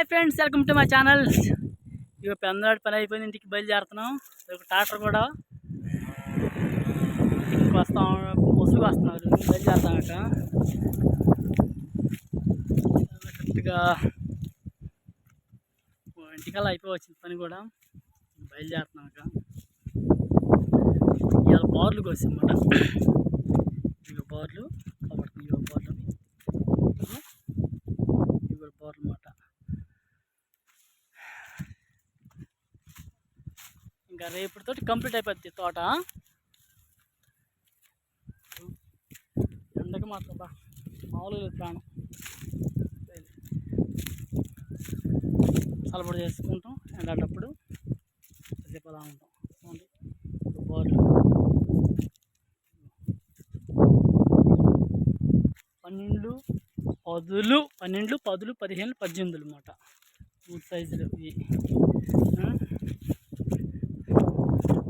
Hi friends, welcome to my channel. ఇక పెందలాడి పని అయిపోయింది, ఇంటికి బయలుదేరుతున్నాం. ట్రాక్టర్ కూడా ఇంటికి వస్తాం, ముసుగు వస్తున్నారు, బయలుదేరుతాం. కరెక్ట్గా ఇంటికల్లా అయిపోవచ్చింది పని కూడా, బయలుదేరుతున్నాం. ఇవాళ బార్లు కోసామన్నమాట. ఇక బార్లు కాబట్టి ఇక బార్లు అన్నమాట. ఇంకా రేపటితోటి కంప్లీట్ అయిపోద్ది తోట. ఎండకి మాత్రం మామూలుగా ప్రాణం చల్లబడి చేసుకుంటాం. ఎండేటప్పుడు రేపు అలా ఉంటాం. బోర్లు 12, 10, 15, 18 అన్నమాట. 3 సైజులు ఇవి.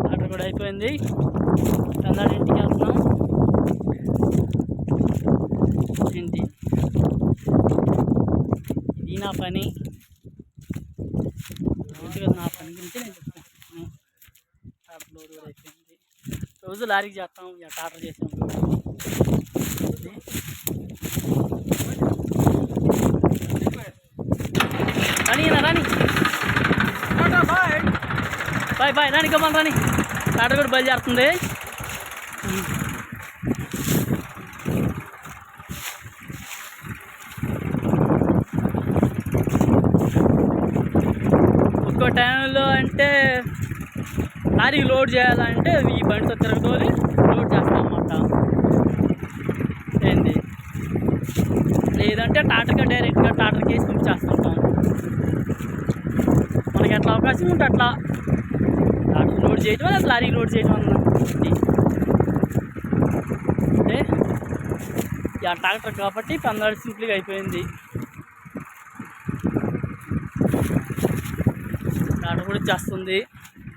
ఆర్డర్ కూడా అయిపోయింది. పెందాడి ఇంటికి వెళ్తున్నాం. ఏంటి ఇది నా పని, నా పని గురించి నేను చెప్తాను. టాటర్ లోడ్ కూడా అయిపోయింది. రోజు లారీకి చేస్తాం, ఇక టాటర్ చేసాం. రాని బాయ్ బాయ్ రాని, కమ్మని రాని. టాటర్ కూడా బయలుదేరుతుంది. ఒక్కో టైంలో అంటే లారీకి లోడ్ చేయాలంటే ఈ బండితో తిరగతోలి లోడ్ చేస్తాం అన్నమాట. ఏంది లేదంటే టాటర్గా డైరెక్ట్గా టాటర్కి వేసి పంపించేస్తుంటాం. మనకి ఎట్లా అవకాశం ఉంటే అట్లా టాటర్ లోడ్ చేయటం, లేదా లారీకి లోడ్ చేయటం అన్న. అంటే ఇక ట్రాక్టర్ కాబట్టి పెందలాడి సింపుల్గా అయిపోయింది. టాటర్ కూడా ఇచ్చేస్తుంది.